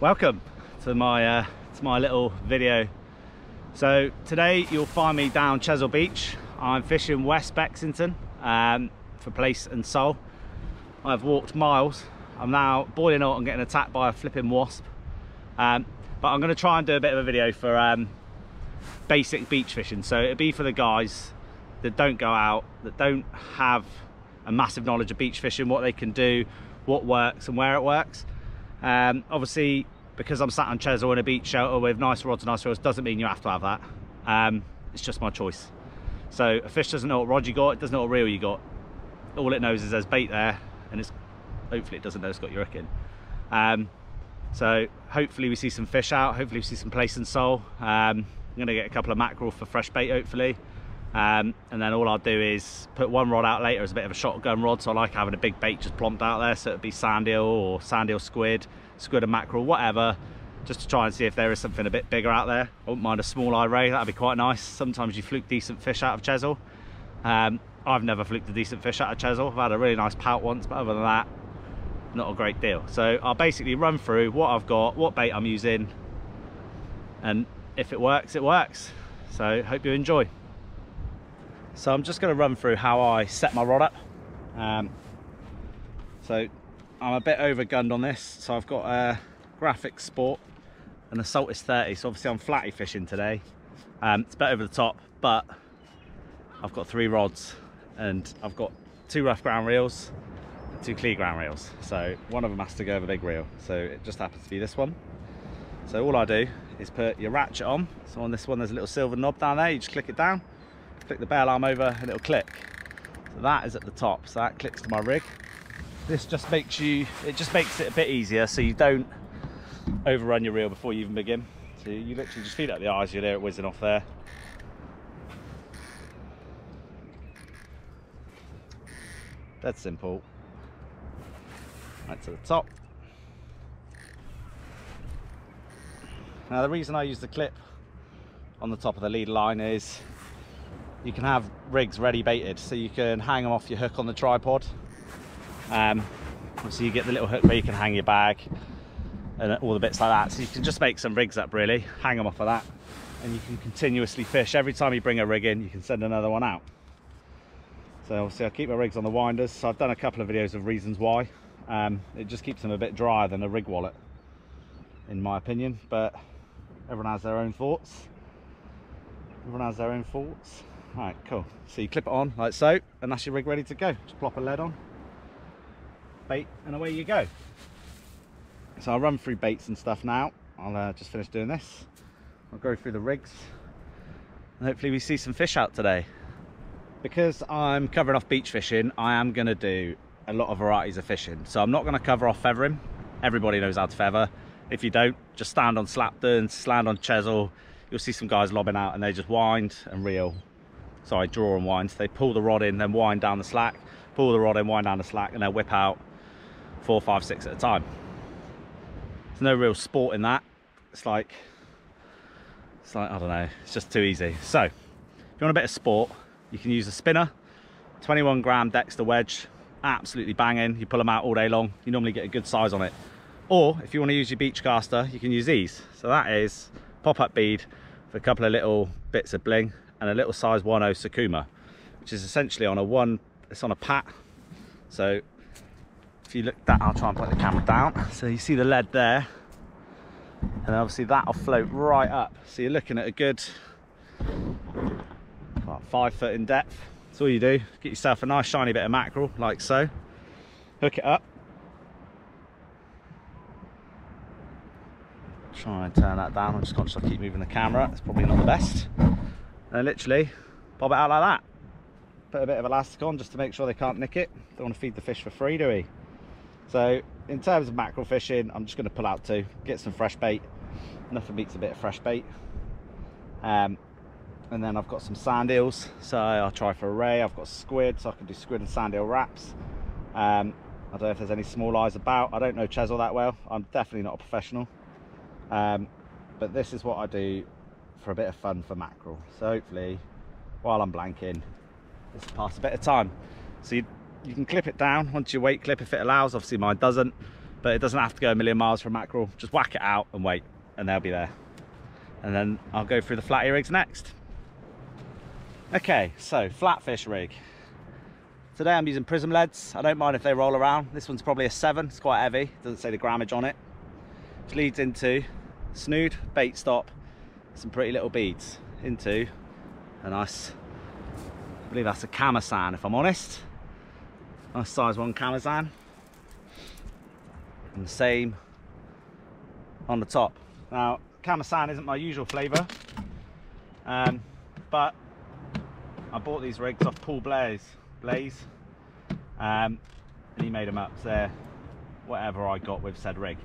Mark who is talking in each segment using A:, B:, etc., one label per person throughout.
A: Welcome to my little video. So today you'll find me down Chesil Beach. I'm fishing West Bexington for Plaice and sole. I've walked miles. I'm now boiling out and getting attacked by a flipping wasp. But I'm going to try and do a bit of a video for basic beach fishing. So it'll be for the guys that don't go out, that don't have a massive knowledge of beach fishing, what they can do, what works and where it works. Obviously, because I'm sat on Chesil in a beach shelter with nice rods and nice reels, doesn't mean you have to have that. It's just my choice. So a fish doesn't know what rod you got, it doesn't know what reel you got. All it knows is there's bait there, and it's hopefully it doesn't know it's got your hook in. So hopefully we see some fish out, hopefully we see some Plaice and sole. I'm gonna get a couple of mackerel for fresh bait hopefully. And then all I'll do is put one rod out later as a bit of a shotgun rod, so I like having a big bait just plonked out there, so it'd be sand eel or sand eel squid and mackerel, whatever, just to try and see if there is something a bit bigger out there. I wouldn't mind a small eye ray, that'd be quite nice. Sometimes you fluke decent fish out of Chesil. I've never fluked a decent fish out of Chesil. I've had a really nice pout once, but other than that, not a great deal. So I'll basically run through what I've got, what bait I'm using, and if it works, it works. So hope you enjoy. So I'm just going to run through how I set my rod up. So I'm a bit overgunned on this. So I've got a Graphic Sport and the Salt is 30. So obviously I'm flatty fishing today. It's a bit over the top, but I've got 3 rods and I've got 2 rough ground reels and 2 clear ground reels. So one of them has to go over the big reel. So it just happens to be this one. So all I do is put your ratchet on. So on this one there's a little silver knob down there. You just click it down. Click the bail arm over and it'll click. So that is at the top, so that clicks to my rig. This just makes it a bit easier so you don't overrun your reel before you even begin. So you literally just feed it up the eyes, you'll hear it whizzing off there. That's simple. Right to the top. Now the reason I use the clip on the top of the lead line is you can have rigs ready baited, so you can hang them off your hook on the tripod. So you get the little hook where you can hang your bag and all the bits like that. So you can just make some rigs up really, hang them off of that, and you can continuously fish. Every time you bring a rig in, you can send another one out. So obviously I keep my rigs on the winders. So I've done a couple of videos of reasons why. It just keeps them a bit drier than a rig wallet, in my opinion, but everyone has their own thoughts. Right, cool. So you clip it on like so, and that's your rig ready to go. Just plop a lead on, bait, and away you go. So I'll run through baits and stuff now. I'll just finish doing this. I'll go through the rigs, and hopefully we see some fish out today. Because I'm covering off beach fishing, I am going to do a lot of varieties of fishing. So I'm not going to cover off feathering. Everybody knows how to feather. If you don't, just stand on Slapdon, stand on Chesil. You'll see some guys lobbing out and they just wind and reel. Sorry, draw and wind. So they pull the rod in, then wind down the slack, pull the rod in, wind down the slack, and they'll whip out 4, 5, 6 at a time. There's no real sport in that. It's like, I don't know, it's just too easy. So, if you want a bit of sport, you can use a spinner, 21 gram Dexter wedge, absolutely banging. You pull them out all day long. You normally get a good size on it. Or, if you want to use your beach caster, you can use these. So that is pop-up bead for a couple of little bits of bling, and a little size 1/0 Sakuma, which is essentially on it's on a pat. So if you look at that, I'll try and put the camera down. So you see the lead there, and obviously that'll float right up. So you're looking at a good, about 5 foot in depth. That's all you do. Get yourself a nice shiny bit of mackerel, like so. Hook it up. Try and turn that down. I'm just conscious I keep moving the camera. It's probably not the best. And literally bob it out like that. Put a bit of elastic on just to make sure they can't nick it. Don't want to feed the fish for free, do we? So in terms of mackerel fishing, I'm just going to pull out 2, get some fresh bait. Nothing beats a bit of fresh bait. And then I've got some sand eels, so I'll try for a ray. I've got squid, so I can do squid and sand eel wraps. I don't know if there's any small eyes about. I don't know Chesil that well. I'm definitely not a professional. But this is what I do for a bit of fun for mackerel. So hopefully, while I'm blanking, this will pass a bit of time. So you can clip it down onto your weight clip if it allows. Obviously mine doesn't. but it doesn't have to go a million miles for a mackerel. Just whack it out and wait, and they'll be there. And then I'll go through the flat ear rigs next. Okay, so flatfish rig. Today I'm using prism leads. I don't mind if they roll around. This one's probably a 7, it's quite heavy, doesn't say the grammage on it. Which leads into snood, bait stop, some pretty little beads into a nice, I believe that's a camasan if I'm honest. Nice size 1 camasan. And the same on the top. Now, camasan isn't my usual flavour, but I bought these rigs off Paul Plaice, and he made them up. So they're whatever I got with said rig.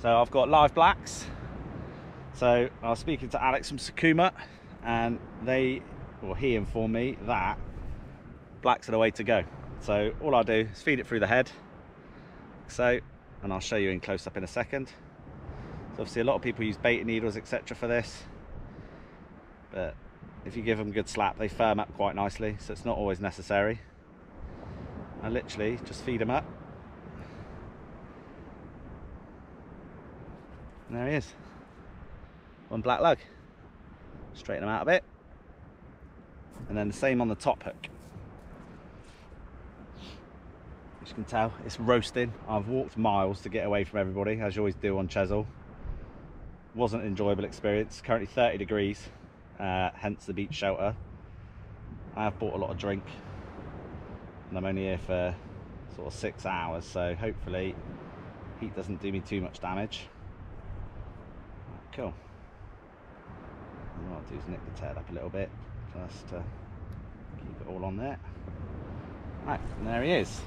A: So I've got live blacks. So I was speaking to Alex from Sakuma, and he informed me that blacks are the way to go. So all I do is feed it through the head. So, and I'll show you in close up in a second. So obviously a lot of people use baiting needles, etc. for this, but if you give them a good slap, they firm up quite nicely, so it's not always necessary. I literally just feed them up. And there he is. 1 black lug. Straighten them out a bit. And then the same on the top hook. As you can tell, it's roasting. I've walked miles to get away from everybody, as you always do on Chesil. Wasn't an enjoyable experience. Currently 30 degrees, hence the beach shelter. I have bought a lot of drink, and I'm only here for sort of 6 hours, so hopefully heat doesn't do me too much damage. Right, cool. And what I'll do is nick the tail up a little bit just to keep it all on there. Right, and there he is.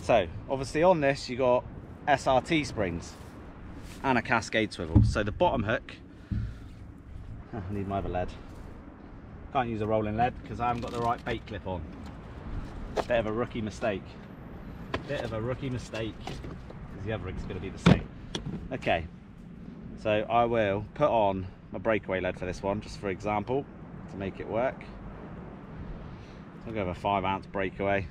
A: So obviously on this you got SRT springs and a cascade swivel. So the bottom hook, I need my other lead. Can't use a rolling lead because I haven't got the right bait clip on. Bit of a rookie mistake. Bit of a rookie mistake, because the other rig's going to be the same. Okay, so I will put on my breakaway lead for this one, just for example, to make it work. I'll go with a 5 ounce breakaway.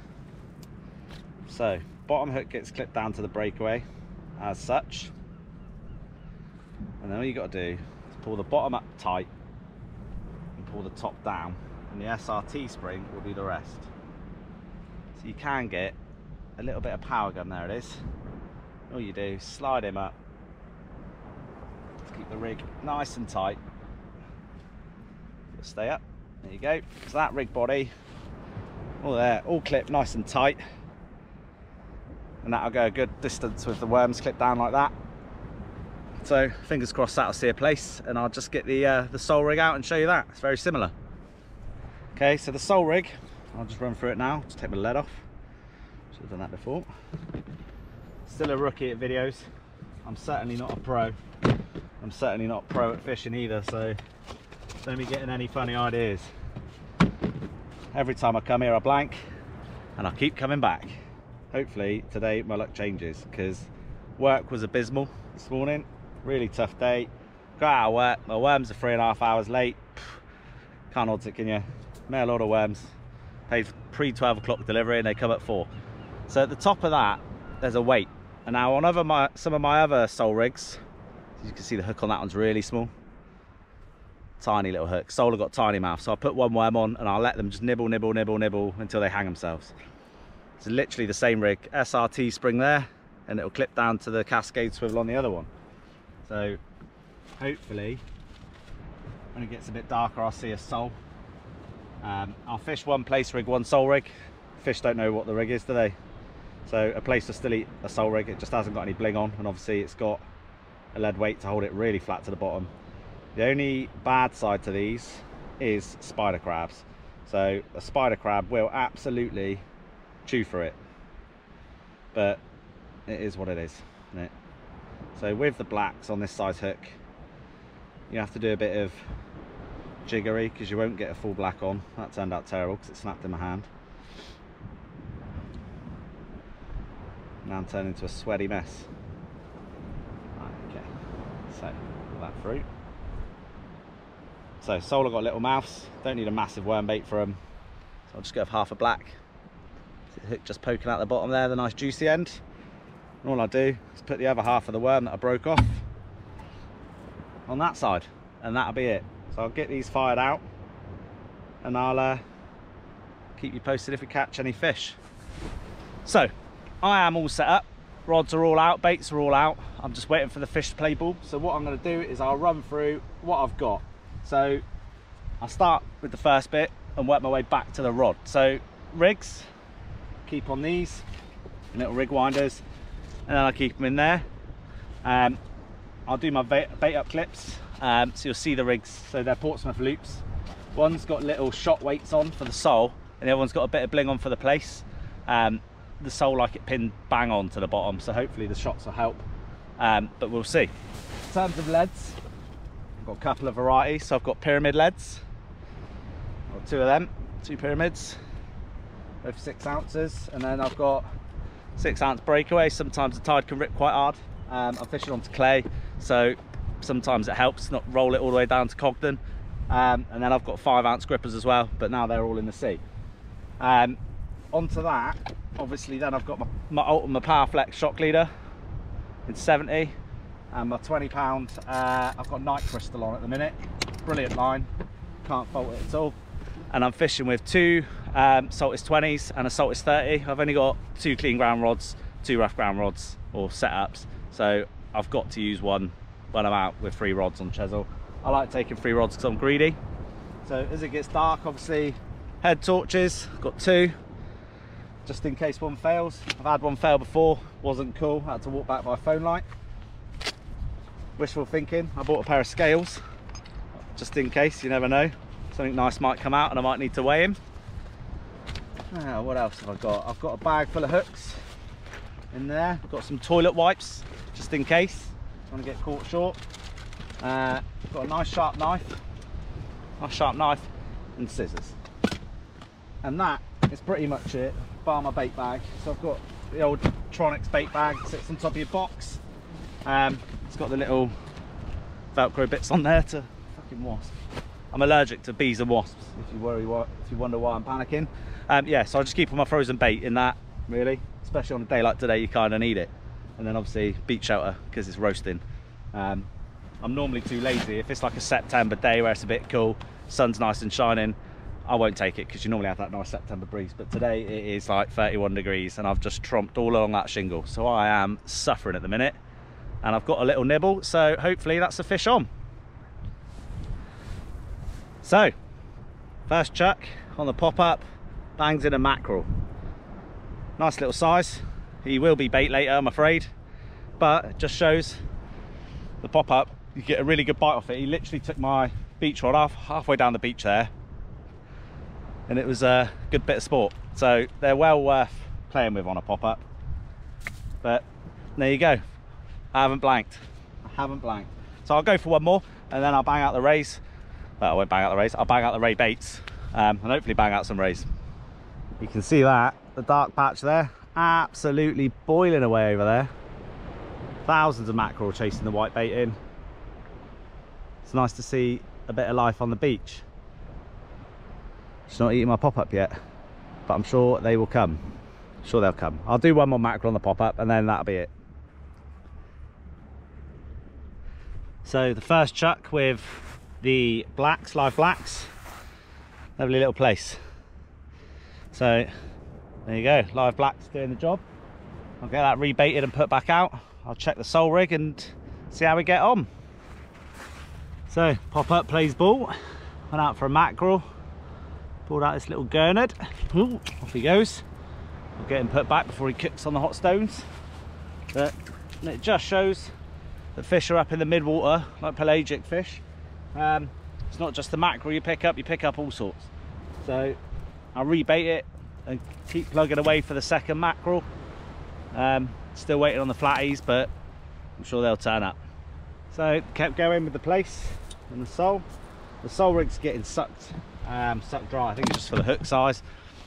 A: So bottom hook gets clipped down to the breakaway as such, and then all you got to do is pull the bottom up tight and pull the top down, and the SRT spring will do the rest. So you can get a little bit of power gun. There it is. All you do is slide him up to keep the rig nice and tight. Just stay up. There you go. So that rig body, all there, all clipped nice and tight. And that'll go a good distance with the worms clipped down like that. So fingers crossed that'll see a place, and I'll just get the sole rig out and show you that. It's very similar. Okay, so the sole rig, I'll just run through it now. Just take my lead off. Should have done that before. Still a rookie at videos. I'm certainly not a pro. I'm certainly not a pro at fishing either, so don't be getting any funny ideas. Every time I come here I blank, and I keep coming back. Hopefully today my luck changes, because work was abysmal this morning. Really tough day. Got out of work, my worms are 3.5 hours late. Can't odds it, can you? Made a lot of worms. Paid pre 12 o'clock delivery and they come at 4. So at the top of that there's a weight, and now on some of my other sole rigs, as you can see, the hook on that one's really small. Tiny little hook. Sole have got tiny mouth, so I put 1 worm on and I'll let them just nibble, nibble, nibble, nibble until they hang themselves. It's literally the same rig, SRT spring there, and it'll clip down to the cascade swivel on the other one. So hopefully when it gets a bit darker I'll see a sole. I'll fish 1 Plaice rig, 1 sole rig. Fish don't know what the rig is, do they? So a Plaice will still eat a sole rig, it just hasn't got any bling on, and obviously it's got a lead weight to hold it really flat to the bottom. The only bad side to these is spider crabs. So a spider crab will absolutely chew for it, but it is what it is, isn't it? So with the blacks on this size hook, you have to do a bit of jiggery because you won't get a full black on. That turned out terrible because it snapped in my hand. Now I'm turning into a sweaty mess. Right, okay, so pull that through. So sole have got little mouths, don't need a massive worm bait for them, so I'll just go with half a black. See the hook just poking out the bottom there, the nice juicy end. And all I do is put the other half of the worm that I broke off on that side, and that'll be it. So I'll get these fired out, and I'll keep you posted if we catch any fish. So I am all set up, rods are all out, baits are all out. I'm just waiting for the fish to play ball. So what I'm going to do is I'll run through what I've got. So I'll start with the first bit and work my way back to the rod. So rigs, keep on these little rig winders, and then I'll keep them in there. I'll do my bait up clips, so you'll see the rigs. So they're Portsmouth loops. One's got little shot weights on for the sole, and the other one's got a bit of bling on for the Plaice. The sole, like it pinned bang on to the bottom, so hopefully the shots will help, but we'll see. In terms of leads, I've got a couple of varieties. So I've got pyramid leads, I've got 2 of them, 2 pyramids, both 6 ounces, and then I've got 6 ounce breakaway. Sometimes the tide can rip quite hard. I'm fishing onto clay, so sometimes it helps not roll it all the way down to Cogden. And then I've got 5 ounce grippers as well, but now they're all in the sea. Onto that, obviously, then I've got my Ultimate Power Flex shock leader in 70, and my 20 pound, I've got Night Crystal on at the minute. Brilliant line, can't fault it at all. And I'm fishing with 2 Saltis 20s and a Saltis 30. I've only got 2 clean ground rods, 2 rough ground rods or setups, so I've got to use one when I'm out with 3 rods on Chesil. I like taking 3 rods because I'm greedy. So as it gets dark, obviously, head torches, got 2. Just in case one fails. I've had one fail before, wasn't cool, I had to walk back by phone light. Wishful thinking, I bought a pair of scales, just in case, you never know. Something nice might come out and I might need to weigh him. What else have I got? I've got a bag full of hooks in there. I've got some toilet wipes, just in case I want to get caught short. I've got a nice sharp knife and scissors. And that is pretty much it, bar my bait bag. So I've got the old Tronics bait bag, sits on top of your box. It's got the little Velcro bits on there to fucking wasp. I'm allergic to bees and wasps, if you wonder why I'm panicking. Yeah, so I'll just keep all my frozen bait in that, really. Especially on a day like today, you kind of need it. And then obviously beach shelter, because it's roasting. I'm normally too lazy. If it's like a September day where it's a bit cool, sun's nice and shining, I won't take it because you normally have that nice September breeze. But today it is like 31 degrees and I've just tromped all along that shingle. So I am suffering at the minute. And I've got a little nibble, so hopefully that's a fish on. So, first chuck on the pop-up, bangs in a mackerel. Nice little size. He will be bait later, I'm afraid. But it just shows the pop-up, you get a really good bite off it. He literally took my beach rod off halfway down the beach there. And it was a good bit of sport. So they're well worth playing with on a pop-up. But there you go. I haven't blanked. So I'll go for one more and then I'll bang out the rays. Well, I won't bang out the rays, I'll bang out the ray baits. And hopefully bang out some rays. You can see that, the dark patch there, absolutely boiling away over there. Thousands of mackerel chasing the white bait in. It's nice to see a bit of life on the beach. It's not eating my pop-up yet, but I'm sure they will come. Sure they'll come. I'll do one more mackerel on the pop-up and then that'll be it. So the first chuck with the blacks, live blacks, lovely little Plaice. So there you go, live blacks doing the job. I'll get that rebaited and put back out. I'll check the sole rig and see how we get on. So pop up, plays ball, went out for a mackerel, pulled out this little Gurnad. Ooh, off he goes. I'll get him put back before he cooks on the hot stones. But it just shows that fish are up in the mid-water, like pelagic fish. It's not just the mackerel you pick up all sorts. So I'll rebait it and keep plugging away for the second mackerel. Still waiting on the flatties, but I'm sure they'll turn up. So kept going with the Plaice and the sole. The sole rig's getting sucked dry. I think it's just for the hook size.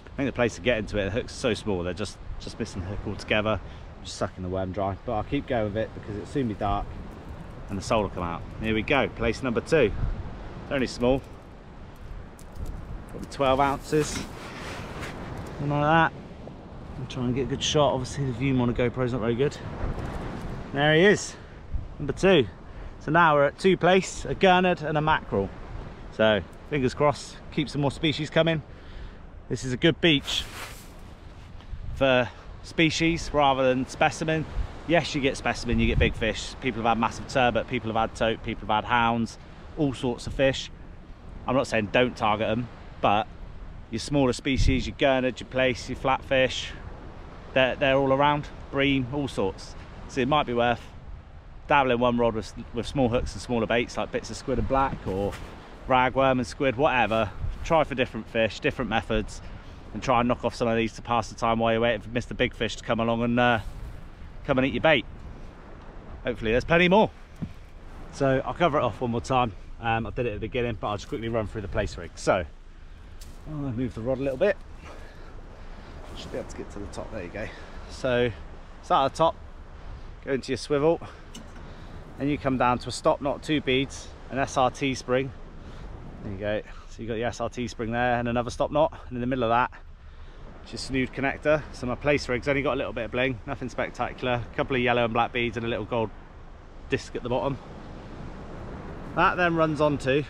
A: I think the Plaice to get into it, the hook's so small, they're just missing the hook altogether. Just sucking the worm dry, but I'll keep going with it because it'll soon be dark and the sole will come out. Here we go, Plaice number 2. They're only small, probably 12 ounces, something like that. I'm trying to get a good shot. Obviously the view on a GoPro is not very good. There he is, number 2. So now we're at 2 plaice, a gurnard and a mackerel. So fingers crossed, keep some more species coming. This is a good beach for species rather than specimen. Yes, you get specimen, you get big fish. People have had massive turbot, people have had tope, people have had hounds, all sorts of fish. I'm not saying don't target them, but your smaller species, your gurnard, your plaice, your flatfish, they're all around, bream, all sorts. So it might be worth dabbling one rod with small hooks and smaller baits like bits of squid and black or ragworm and squid, whatever. Try for different fish, different methods, and try and knock off some of these to pass the time while you're waiting for Mr. Big Fish to come along and come and eat your bait. Hopefully there's plenty more. So I'll cover it off one more time. I did it at the beginning, but I'll just quickly run through the Plaice rig. So I'll move the rod a little bit. Should be able to get to the top. There you go. So start at the top, go into your swivel, and you come down to a stop knot, 2 beads, an SRT spring. There you go. So you've got your SRT spring there and another stop knot, and in the middle of that it's your snood connector. So my Plaice rig's only got a little bit of bling, nothing spectacular, a couple of yellow and black beads and a little gold disc at the bottom. That then runs onto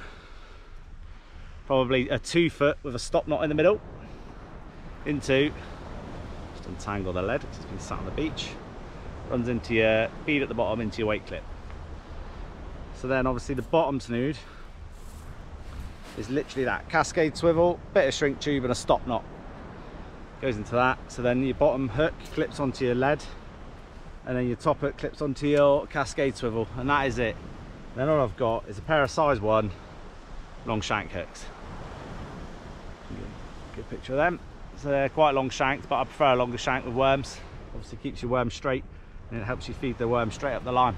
A: probably a 2 foot with a stop knot in the middle into, just untangle the lead, it's been sat on the beach, runs into your bead at the bottom into your weight clip. So then obviously the bottom snood is literally that cascade swivel, bit of shrink tube and a stop knot goes into that. So then your bottom hook clips onto your lead, and then your top hook clips onto your cascade swivel, and that is it. Then all I've got is a pair of size 1 long shank hooks. Good picture of them. So they're quite long shanked, but I prefer a longer shank with worms. Obviously keeps your worm straight and it helps you feed the worm straight up the line.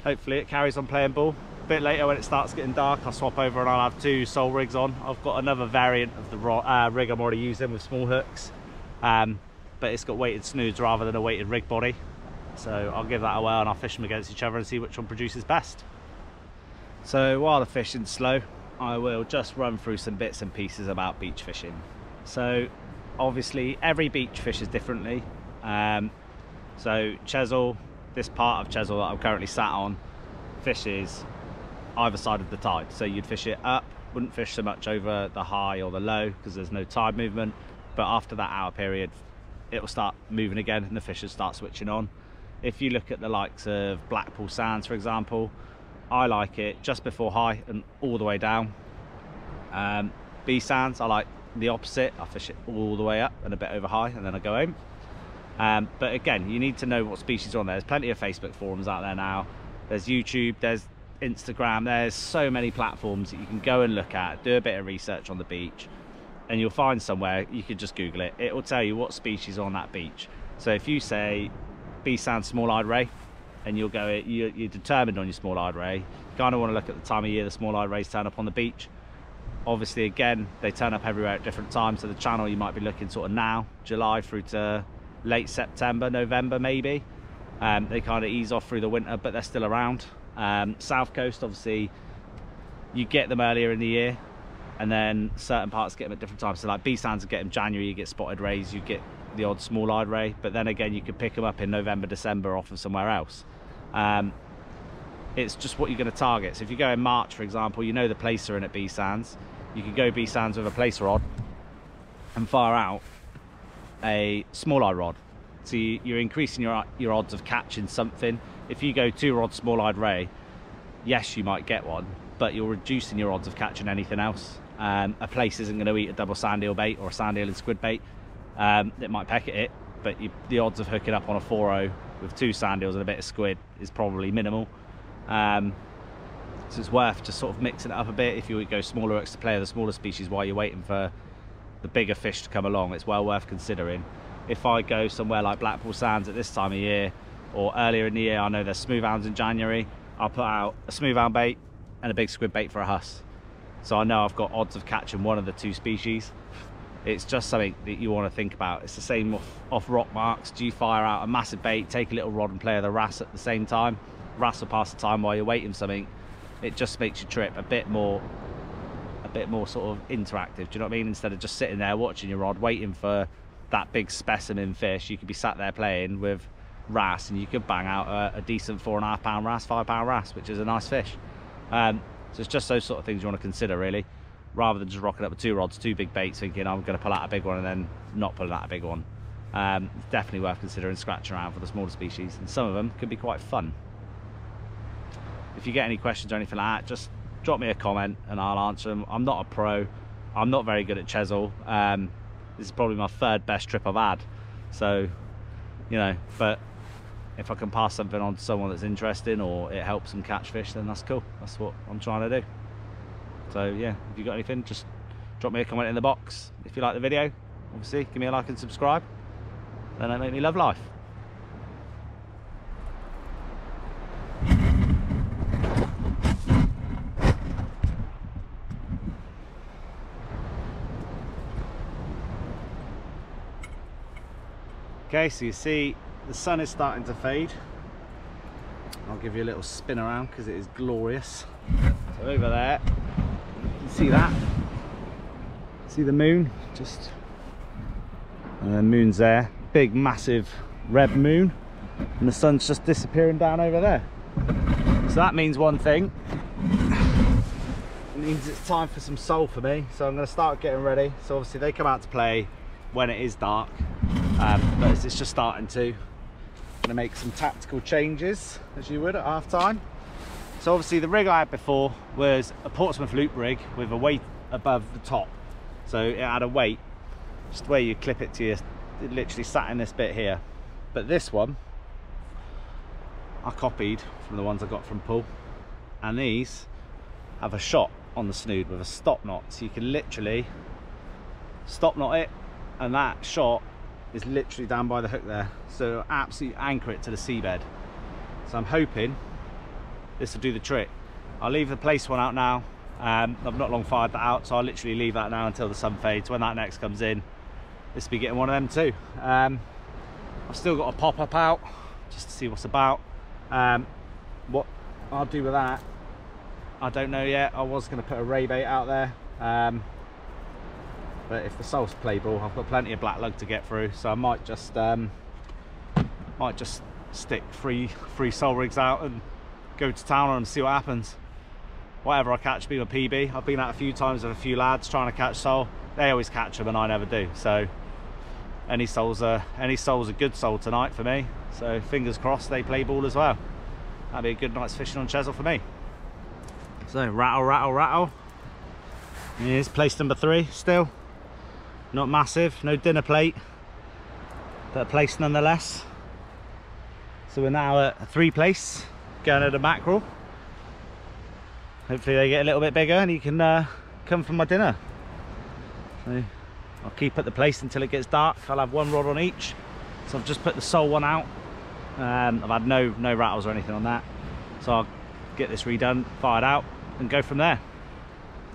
A: Hopefully it carries on playing ball. A bit later when it starts getting dark, I'll swap over and I'll have 2 sole rigs on. I've got another variant of the rig I'm already using with small hooks, but it's got weighted snoods rather than a weighted rig body. So I'll give that away and I'll fish them against each other and see which one produces best. So while the fishing's slow, I will just run through some bits and pieces about beach fishing. So obviously every beach fishes differently. So Chesil, this part of Chesil that I'm currently sat on, fishes either side of the tide. So you'd fish it up, wouldn't fish so much over the high or the low because there's no tide movement, but after that hour period it will start moving again and the fish will start switching on. If you look at the likes of Blackpool Sands, for example, I like it just before high and all the way down. B Sands, I like the opposite. I fish it all the way up and a bit over high and then I go home. But again, you need to know what species are on there. There's plenty of Facebook forums out there now. There's YouTube, there's Instagram, there's so many platforms that you can go and look at, do a bit of research on the beach, and you'll find somewhere, you could just Google it. It will tell you what species are on that beach. So if you say B Sand small-eyed ray, and you'll go, you're determined on your small-eyed ray, you kind of want to look at the time of year the small-eyed rays turn up on the beach. Obviously, again, they turn up everywhere at different times, so the channel you might be looking sort of now, July through to late September, November maybe. They kind of ease off through the winter, but they're still around. South coast, obviously, you get them earlier in the year, and then certain parts get them at different times. So like B Sands, you get them January, you get spotted rays, you get the odd small-eyed ray, but then again you could pick them up in November, December off of somewhere else. It's just what you're going to target. So if you go in March, for example, you know the Plaice are in at B Sands, you could go B Sands with a Plaice rod and fire out a small-eyed rod. So you're increasing your odds of catching something. If you go 2 rod small-eyed ray, yes, you might get one, but you're reducing your odds of catching anything else. A Plaice isn't going to eat a double sand eel bait or a sand eel and squid bait. It might peck at it, but the odds of hooking up on a 4.0 with 2 sand eels and a bit of squid is probably minimal. So it's worth just sort of mixing it up a bit. If you go smaller hooks to play the smaller species while you're waiting for the bigger fish to come along, it's well worth considering. If I go somewhere like Blackpool Sands at this time of year, or earlier in the year, I know there's smooth hounds in January, I'll put out a smooth hound bait and a big squid bait for a huss. So I know I've got odds of catching one of the 2 species. It's just something that you want to think about. It's the same off rock marks. Do you fire out a massive bait, take a little rod and play with a wrasse at the same time? Wrasse will pass the time while you're waiting for something. It just makes your trip a bit more sort of interactive. Do you know what I mean? Instead of just sitting there watching your rod, waiting for that big specimen fish, you could be sat there playing with wrasse, and you could bang out a decent 4.5 pound wrasse, 5 pound wrasse, which is a nice fish. So it's just those sort of things you want to consider, really, rather than just rocking up with 2 rods, 2 big baits, thinking I'm going to pull out a big one and then not pulling out a big one. It's definitely worth considering scratching around for the smaller species, and some of them could be quite fun. If you get any questions or anything like that, just drop me a comment and I'll answer them. I'm not a pro, I'm not very good at Chesil. This is probably my 3rd best trip I've had, so you know, but if I can pass something on to someone that's interesting, or it helps them catch fish, then that's cool. That's what I'm trying to do. So yeah, if you got anything, just drop me a comment in the box. If you like the video, obviously give me a like and subscribe, then that make me love life. Okay, so you see the sun is starting to fade. I'll give you a little spin around because it is glorious. So over there, you can see that. See the moon? Just, and the moon's there. Big, massive red moon. And the sun's just disappearing down over there. So that means one thing. It means it's time for some sole for me. So I'm going to start getting ready. So obviously they come out to play when it is dark. But it's just starting to. Going to make some tactical changes, as you would at half time. So obviously the rig I had before was a Portsmouth Loop Rig with a weight above the top. So it had a weight, just where you clip it to your, it literally sat in this bit here. But this one, I copied from the ones I got from Paul. And these have a shot on the snood with a stop knot. So you can literally stop knot it, and that shot is literally down by the hook there, so absolutely anchor it to the seabed. So I'm hoping this will do the trick. I'll leave the Plaice one out now. I've not long fired that out, so I'll literally leave that now until the sun fades. When that next comes in, this will be getting one of them too. I've still got a pop-up out just to see what's about. What I'll do with that, I don't know yet. I was going to put a ray bait out there, but if the sole's playable, I've got plenty of black lug to get through, so I might just stick three sole rigs out and go to town and see what happens. Whatever I catch, be my PB. I've been out a few times with a few lads trying to catch sole. They always catch them and I never do. So any sole's a good sole tonight for me. So fingers crossed they play ball as well. That'd be a good night's fishing on Chesil for me. So rattle, rattle, rattle. Here's Plaice number 3 still. Not massive, no dinner plate, but a Plaice nonetheless. So we're now at 3 Plaice, Gurnad and Mackerel. Hopefully they get a little bit bigger and you can come for my dinner. So I'll keep at the Plaice until it gets dark. I'll have 1 rod on each. So I've just put the sole one out. I've had no rattles or anything on that. So I'll get this redone, fired out and go from there.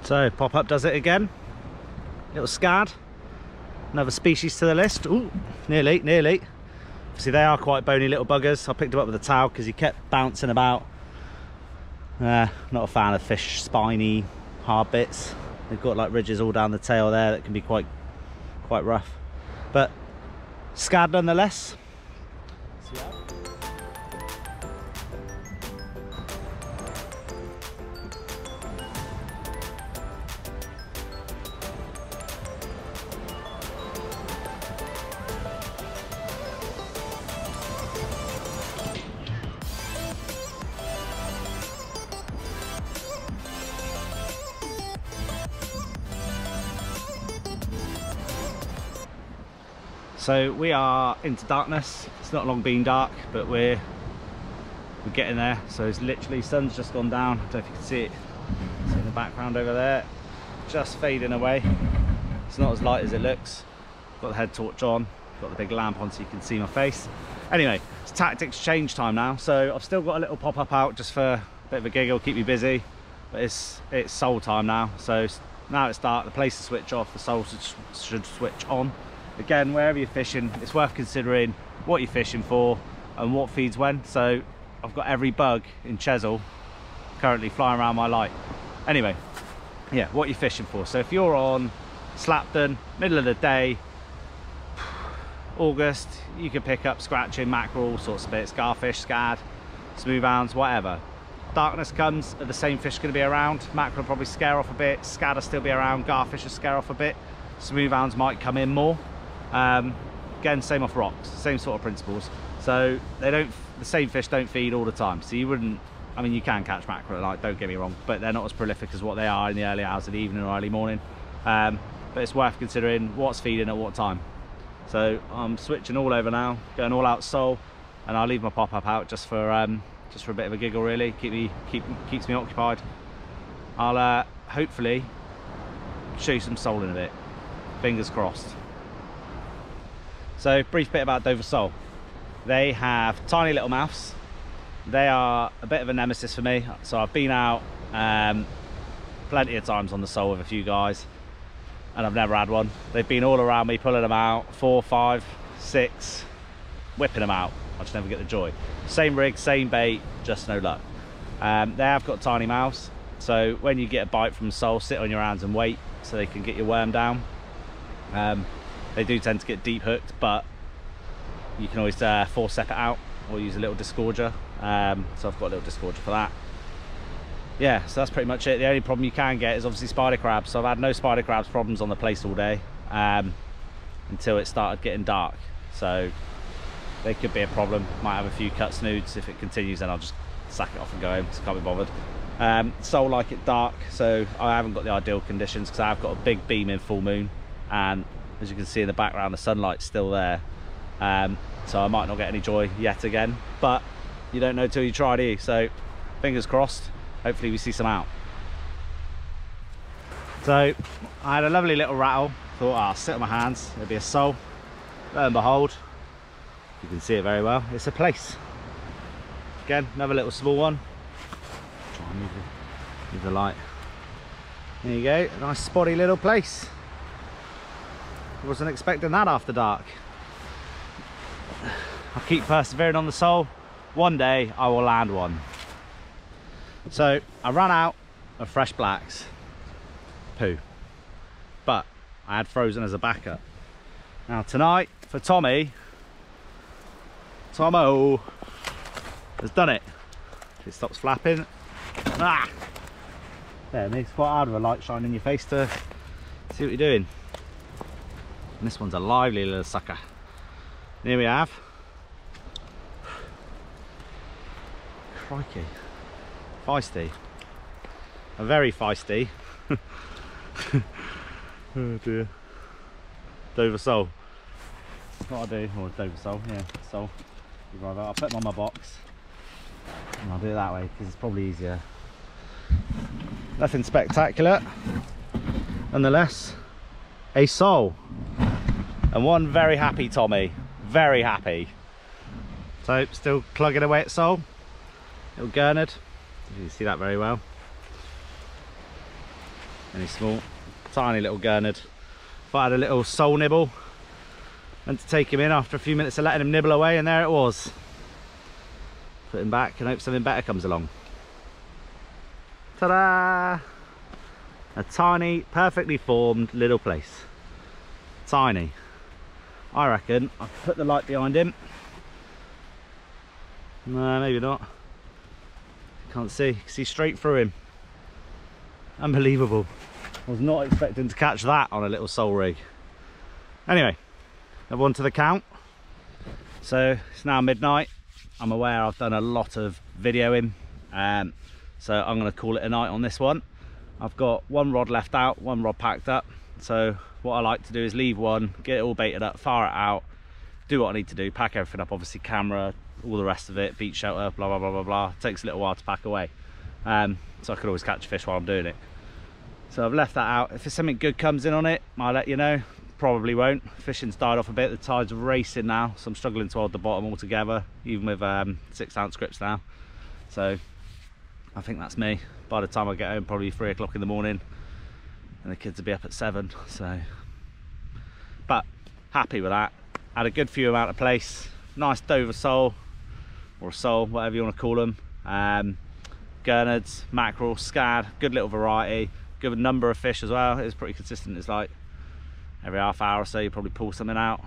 A: So pop-up does it again. Little scad. Another species to the list. Ooh, nearly. See, they are quite bony little buggers. I picked them up with a towel because he kept bouncing about. Not a fan of fish spiny, hard bits. They've got like ridges all down the tail there that can be quite rough. But scad nonetheless. So we are into darkness. It's not long been dark, but we're getting there. So it's literally, sun's just gone down. I don't know if you can see it. It's in the background over there, just fading away. It's not as light as it looks. Got the head torch on, got the big lamp on so you can see my face. Anyway, it's tactics change time now. So I've still got a little pop-up out just for a bit of a giggle, keep me busy. But it's sole time now. So now it's dark, the Plaice to switch off, the sole should switch on. Again, wherever you're fishing, it's worth considering what you're fishing for and what feeds when. So I've got every bug in Chesil currently flying around my light. Anyway, yeah, what you're fishing for. So if you're on Slapton, middle of the day, August, you could pick up scratching, mackerel, all sorts of bits, garfish, scad, smooth hounds, whatever. Darkness comes, are the same fish going to be around. Mackerel probably scare off a bit, scad will still be around, garfish will scare off a bit, smooth hounds might come in more. Again, same off rocks, same sort of principles. So the same fish don't feed all the time. So you wouldn't, I mean, you can catch mackerel at night, don't get me wrong, but they're not as prolific as what they are in the early hours of the evening or early morning. But it's worth considering what's feeding at what time. So I'm switching all over now, going all out sole, and I'll leave my pop-up out just for a bit of a giggle, really. Keeps me occupied. I'll hopefully show you some sole in a bit, fingers crossed. So brief bit about Dover sole. They have tiny little mouths. They are a bit of a nemesis for me. So I've been out plenty of times on the sole with a few guys, and I've never had one. They've been all around me, pulling them out, 4, 5, 6, whipping them out. I just never get the joy. Same rig, same bait, just no luck. They have got tiny mouths, so when you get a bite from sole, sit on your hands and wait so they can get your worm down. They do tend to get deep hooked, but you can always forcep it out or use a little disgorger. So I've got a little disgorger for that. Yeah, so that's pretty much it. The only problem you can get is obviously spider crabs. So I've had no spider crabs problems on the Plaice all day until it started getting dark. So they could be a problem. Might have a few cut snoods. If it continues, then I'll just sack it off and go home because I can't be bothered. Sole like it dark, so I haven't got the ideal conditions because I've got a big beaming full moon, and as you can see in the background, the sunlight's still there. So I might not get any joy yet again, but you don't know till you try, do you? So fingers crossed, hopefully we see some out. So I had a lovely little rattle, thought, I'll sit on my hands, it'll be a sole. Lo and behold, you can see it very well, it's a Plaice. Again, another little small one. Try and move the light. There you go, a nice spotty little Plaice. Wasn't expecting that after dark. I'll keep persevering on the sole. One day I will land one. So I ran out of fresh blacks. Poo. But I had frozen as a backup. Now tonight, for Tommy, Tomo has done it. If it stops flapping. Ah! There, it makes quite hard with a light shining in your face to see what you're doing. And this one's a lively little sucker. Here we have. Crikey. Feisty. A very feisty. Oh dear. Dover sole. That's what I do. Or Dover sole, yeah, sole. I'll put them on my box. And I'll do it that way because it's probably easier. Nothing spectacular. Nonetheless, a sole. And one very happy Tommy. Very happy. So still plugging away at sole. Little Gurnad. You can see that very well. Any small, tiny little Gurnad. If I had a little sole nibble and to take him in after a few minutes of letting him nibble away, and there it was. Put him back and hope something better comes along. Ta-da! A tiny, perfectly formed little Plaice. Tiny. I reckon I'll put the light behind him. No, maybe not. Can't see. See straight through him. Unbelievable. I was not expecting to catch that on a little sole rig. Anyway, another one to the count. So it's now midnight. I'm aware I've done a lot of videoing, so I'm going to call it a night on this one. I've got one rod left out, one rod packed up. So what I like to do is leave one, get it all baited up, fire it out, do what I need to do, pack everything up, obviously camera, all the rest of it, beach shelter, blah blah blah blah blah. It takes a little while to pack away, so I could always catch fish while I'm doing it. So I've left that out. If something good comes in on it, I'll let you know. Probably won't. Fishing's died off a bit, the tide's racing now, so I'm struggling to hold the bottom altogether, even with 6-ounce grips now. So I think that's me. By the time I get home, probably 3 o'clock in the morning, and the kids will be up at 7. So, but happy with that. Had a good few amount of Plaice. Nice Dover sole, or sole, whatever you want to call them. Gurnads, mackerel, scad, good little variety. Good number of fish as well. It's pretty consistent. It's like every half hour or so you probably pull something out.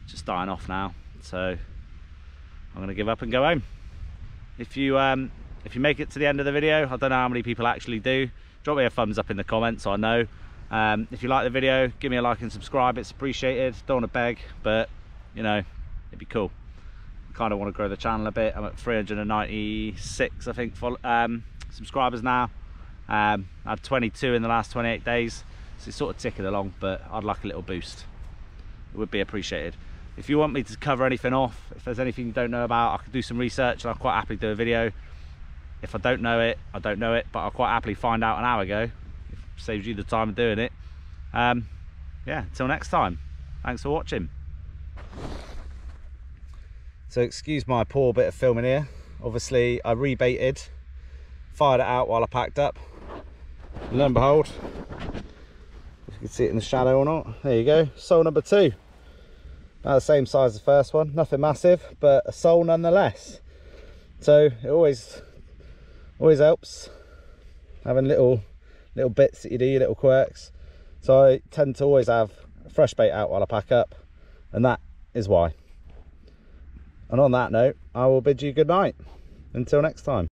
A: just dying off now, so I'm gonna give up and go home. If you make it to the end of the video, I don't know how many people actually do, drop me a thumbs up in the comments so I know. If you like the video, give me a like and subscribe, it's appreciated. Don't want to beg, but you know, it'd be cool. I kind of want to grow the channel a bit. I'm at 396 I think subscribers now. I had 22 in the last 28 days, so it's sort of ticking along, but I'd like a little boost. It would be appreciated. If you want me to cover anything off, if there's anything you don't know about, I could do some research and I'll quite happily do a video. If I don't know it, I don't know it, but I'll quite happily find out an hour ago. It saves you the time of doing it. Yeah, until next time, thanks for watching. So excuse my poor bit of filming here. Obviously I rebaited, fired it out while I packed up. Lo and behold, if you can see it in the shadow or not, there you go, sole number 2. About the same size as the first one, nothing massive, but a sole nonetheless. So it always helps having little bits that you do, your little quirks. So I tend to always have fresh bait out while I pack up, and that is why. And on that note, I will bid you good night until next time.